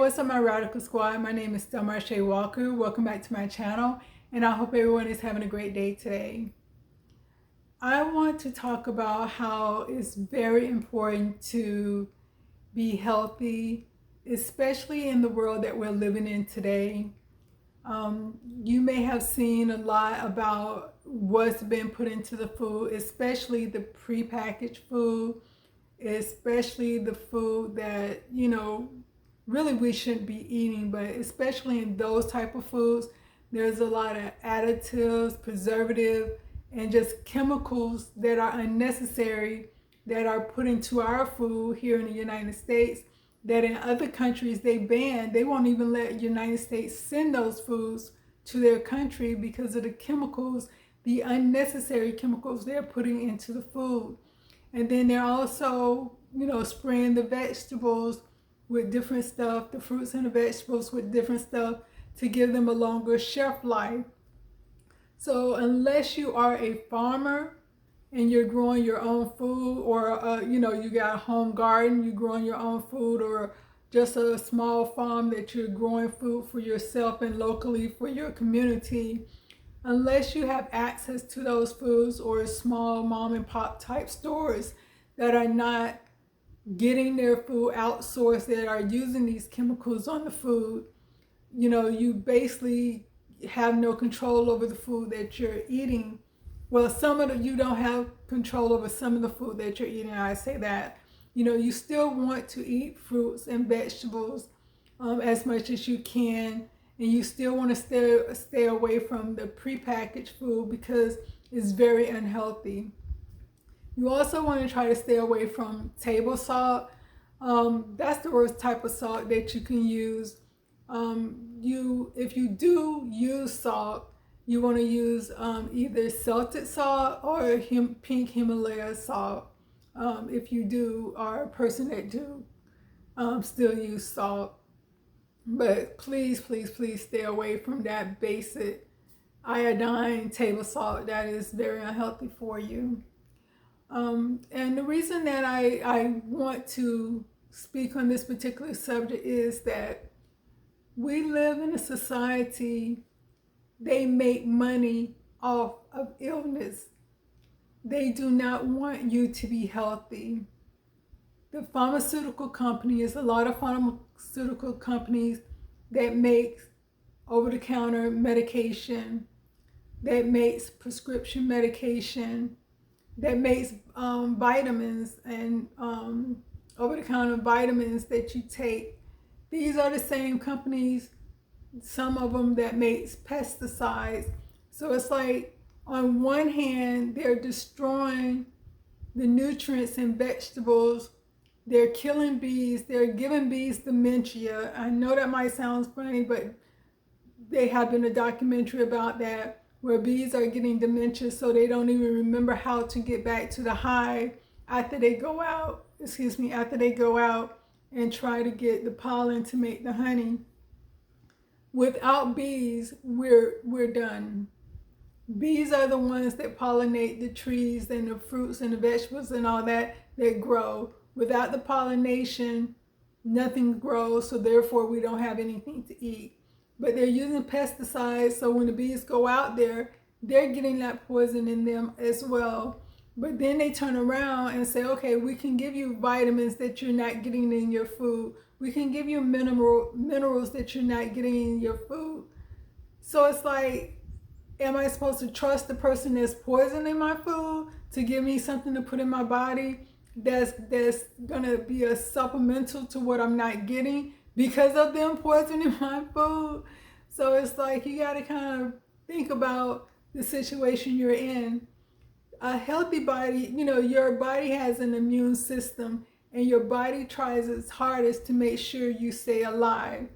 What's up, my Radical Squad? My name is DelmarshaeWalker. Welcome back to my channel, and I hope everyone is having a great day today. I want to talk about how it's very important to be healthy, especially in the world that we're living in today. You may have seen a lot about what's been put into the food, especially the prepackaged food, especially the food that, really we shouldn't be eating, but especially in those type of foods, there's a lot of additives, preservatives, and just chemicals that are unnecessary that are put into our food here in the United States that in other countries they ban. They won't even let United States send those foods to their country because of the chemicals, the unnecessary chemicals they're putting into the food. And then they're also, spraying the vegetables with different stuff, the fruits and the vegetables with different stuff to give them a longer shelf life. So unless you are a farmer and you're growing your own food, or you got a home garden, you're growing your own food, or just a small farm that you're growing food for yourself and locally for your community, unless you have access to those foods, or small mom and pop type stores that are not getting their food outsourced, that are using these chemicals on the food, you basically have no control over the food that you're eating. Well, you don't have control over some of the food that you're eating. I say that, you still want to eat fruits and vegetables as much as you can, and you still want to stay away from the prepackaged food because it's very unhealthy. You also want to try to stay away from table salt. That's the worst type of salt that you can use. If you do use salt, you want to use either salted salt or pink Himalaya salt. If you are a person that do still use salt. But please, please, please stay away from that basic iodine table salt. That is very unhealthy for you. And the reason that I want to speak on this particular subject is that we live in a society, they make money off of illness. They do not want you to be healthy. The pharmaceutical companies, a lot of pharmaceutical companies that make over-the-counter medication, that makes prescription medication, that makes vitamins and over-the-counter vitamins that you take. These are the same companies, some of them, that makes pesticides. So it's like, on one hand, they're destroying the nutrients in vegetables. They're killing bees. They're giving bees dementia. I know that might sound funny, but they have been a documentary about that, where bees are getting dementia, so they don't even remember how to get back to the hive after they go out and try to get the pollen to make the honey. Without bees, we're done. Bees are the ones that pollinate the trees and the fruits and the vegetables and all that grow. Without the pollination, nothing grows, so therefore we don't have anything to eat. But they're using pesticides, so when the bees go out there, they're getting that poison in them as well. But then they turn around and say, okay, we can give you vitamins that you're not getting in your food. We can give you minerals that you're not getting in your food. So it's like, am I supposed to trust the person that's poisoning my food to give me something to put in my body that's gonna be a supplemental to what I'm not getting because of them poisoning my food? So it's like, you got to kind of think about the situation you're in. A healthy body, your body has an immune system, and your body tries its hardest to make sure you stay alive.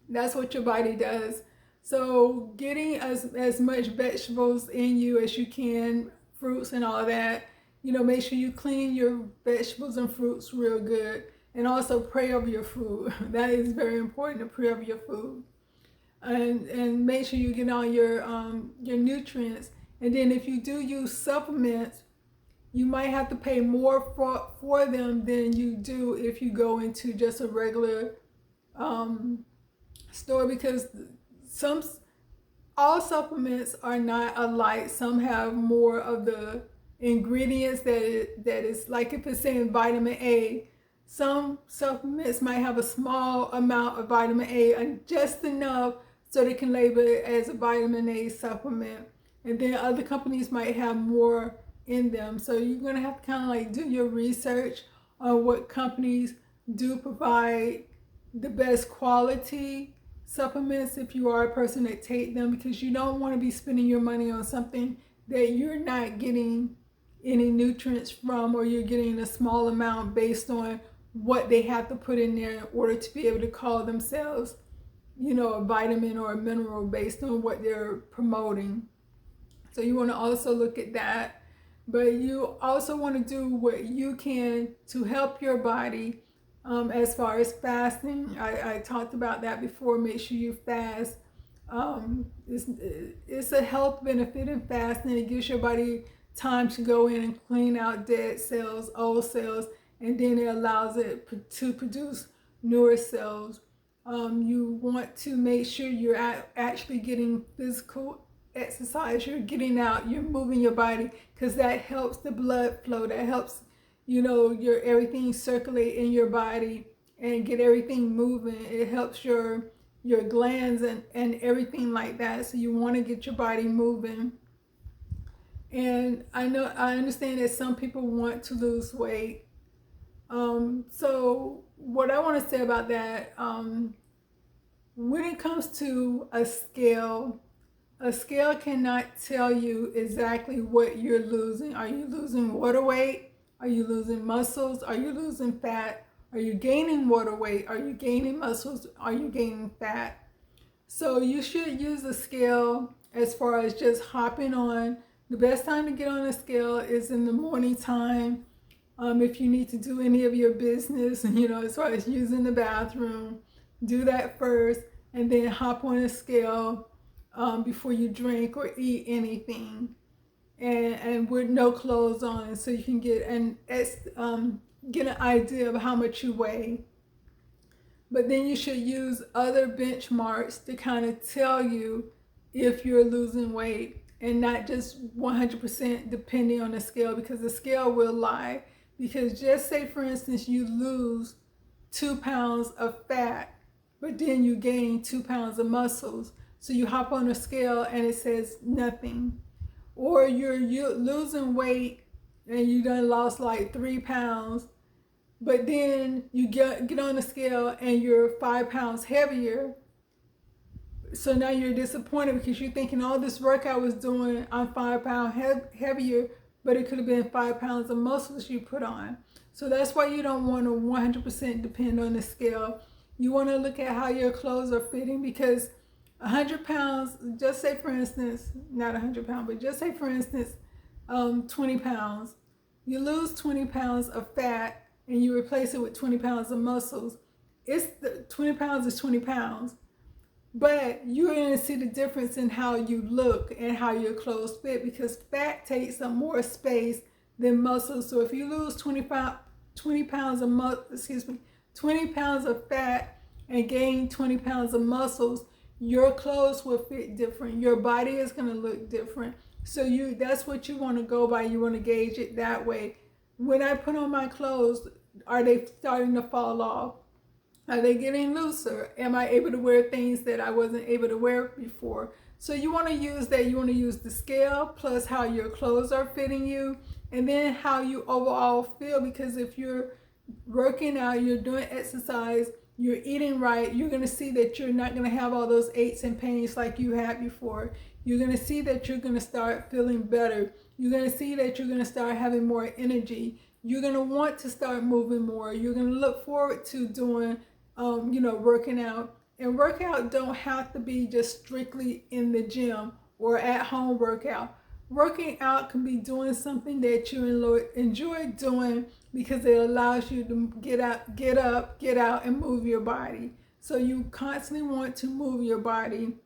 That's what your body does. So getting as much vegetables in you as you can, fruits and all that, make sure you clean your vegetables and fruits real good. And also pray over your food. That is very important, to pray over your food. And make sure you get all your nutrients. And then if you do use supplements, you might have to pay more for them than you do if you go into just a regular store, because some all supplements are not alike. Some have more of the ingredients that is like, if it's saying vitamin A, some supplements might have a small amount of vitamin A and just enough so they can label it as a vitamin A supplement. And then other companies might have more in them. So you're going to have to kind of like do your research on what companies do provide the best quality supplements if you are a person that take them, because you don't want to be spending your money on something that you're not getting any nutrients from, or you're getting a small amount based on what they have to put in there in order to be able to call themselves, you know, a vitamin or a mineral based on what they're promoting. So you want to also look at that, but you also want to do what you can to help your body. As far as fasting, I talked about that before. Make sure you fast. It's a health benefit in fasting. It gives your body time to go in and clean out dead cells, old cells, and then it allows it to produce newer cells. You want to make sure you're actually getting physical exercise. You're getting out, you're moving your body, because that helps the blood flow. That helps, you know, your everything circulate in your body and get everything moving. It helps your glands and everything like that. So you want to get your body moving. And I understand that some people want to lose weight. So what I want to say about that, when it comes to a scale cannot tell you exactly what you're losing. Are you losing water weight? Are you losing muscles? Are you losing fat? Are you gaining water weight? Are you gaining muscles? Are you gaining fat? So you should use a scale as far as just hopping on. The best time to get on a scale is in the morning time. If you need to do any of your business, you know, as far as using the bathroom, do that first, and then hop on a scale before you drink or eat anything, and with no clothes on, so you can get an idea of how much you weigh. But then you should use other benchmarks to kind of tell you if you're losing weight, and not just 100% depending on the scale, because the scale will lie. Because just say, for instance, you lose 2 pounds of fat, but then you gain 2 pounds of muscles. So you hop on a scale and it says nothing. Or you're losing weight and you done lost like 3 pounds, but then you get on the scale and you're 5 pounds heavier. So now you're disappointed because you're thinking all this work I was doing, I'm 5 pounds heavier, but it could have been 5 pounds of muscles you put on. So that's why you don't want to 100% depend on the scale. You want to look at how your clothes are fitting, because 100 pounds, just say for instance, not 100 pounds, but just say for instance, 20 pounds. You lose 20 pounds of fat and you replace it with 20 pounds of muscles. It's 20 pounds is 20 pounds. But you're going to see the difference in how you look and how your clothes fit, because fat takes up more space than muscle. So if you lose 20 pounds of fat and gain 20 pounds of muscles, your clothes will fit different. Your body is going to look different. So that's what you want to go by. You want to gauge it that way. When I put on my clothes, are they starting to fall off? Are they getting looser? Am I able to wear things that I wasn't able to wear before? So you want to use that. You want to use the scale plus how your clothes are fitting you, and then how you overall feel. Because if you're working out, you're doing exercise, you're eating right, you're going to see that you're not going to have all those aches and pains like you had before. You're going to see that you're going to start feeling better. You're going to see that you're going to start having more energy. You're going to want to start moving more. You're going to look forward to doing working out. And workout don't have to be just strictly in the gym or at home workout. Working out can be doing something that you enjoy doing, because it allows you to get out and move your body. So you constantly want to move your body.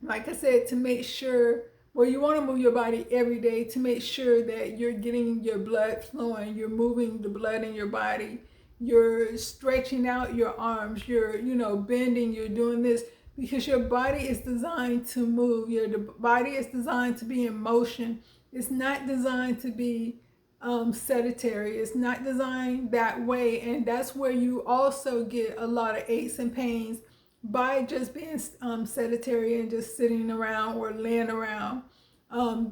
Like I said, to make sure, well, you want to move your body every day to make sure that you're getting your blood flowing, you're moving the blood in your body, you're stretching out your arms, you're, you know, bending, you're doing this, because your body is designed to move. Your body is designed to be in motion. It's not designed to be sedentary. It's not designed that way. And that's where you also get a lot of aches and pains by just being sedentary and just sitting around or laying around.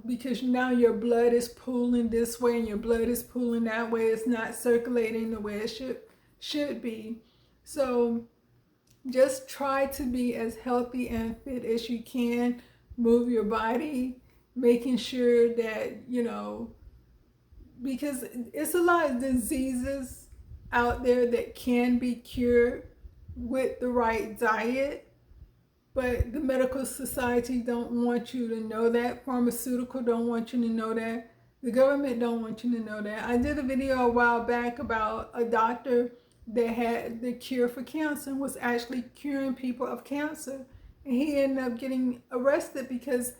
Because now your blood is pooling this way and your blood is pooling that way. It's not circulating the way it should be. So just try to be as healthy and fit as you can. Move your body, making sure that, you know, because it's a lot of diseases out there that can be cured with the right diet. But the medical society don't want you to know that. Pharmaceutical don't want you to know that. The government don't want you to know that. I did a video a while back about a doctor that had the cure for cancer and was actually curing people of cancer. And he ended up getting arrested because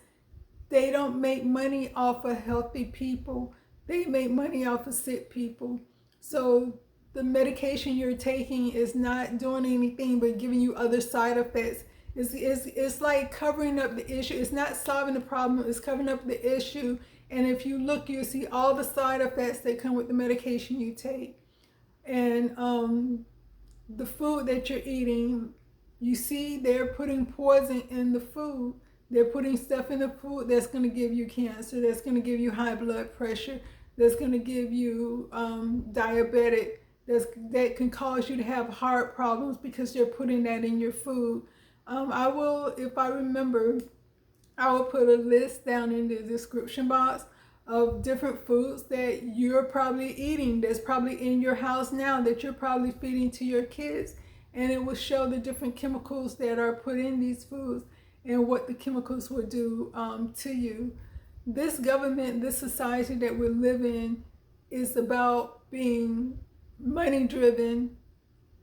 they don't make money off of healthy people. They make money off of sick people. So the medication you're taking is not doing anything but giving you other side effects. It's like covering up the issue. It's not solving the problem, it's covering up the issue. And if you look, you'll see all the side effects that come with the medication you take. And the food that you're eating, you see they're putting poison in the food. They're putting stuff in the food that's going to give you cancer, that's going to give you high blood pressure, that's going to give you diabetic, that can cause you to have heart problems because they're putting that in your food. I will, if I remember, I will put a list down in the description box of different foods that you're probably eating, that's probably in your house now, that you're probably feeding to your kids. And it will show the different chemicals that are put in these foods and what the chemicals will do to you. This government, this society that we live in is about being money driven,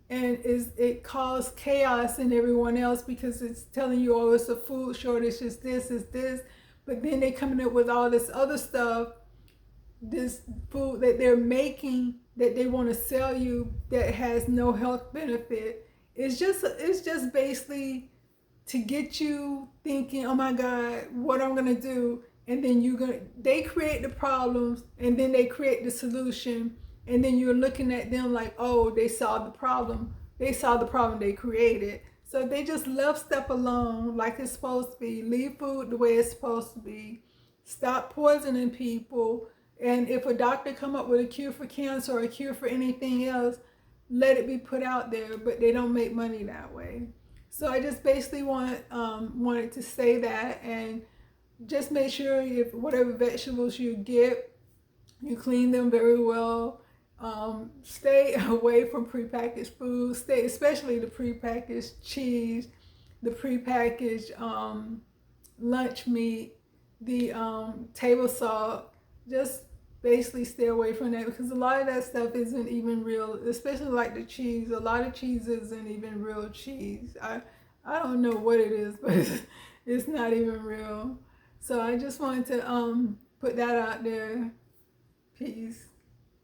and it caused chaos in everyone else because it's telling you, oh, it's a food shortage, it's this. But then they coming up with all this other stuff, this food that they're making that they want to sell you that has no health benefit. It's just basically to get you thinking, oh my God, what I'm gonna do, and then they create the problems and then they create the solution, and then you're looking at them like, oh, they solved the problem. They solved the problem they created. So they just left stuff alone like it's supposed to be. Leave food the way it's supposed to be. Stop poisoning people. And if a doctor come up with a cure for cancer or a cure for anything else, let it be put out there, but they don't make money that way. So I just basically wanted to say that, and just make sure if whatever vegetables you get, you clean them very well. Stay away from prepackaged foods. Stay, especially the prepackaged cheese, the prepackaged lunch meat, the table salt. Just basically stay away from that, because a lot of that stuff isn't even real, especially like the cheese. A lot of cheese isn't even real cheese. I don't know what it is, but it's not even real. So I just wanted to put that out there. Peace.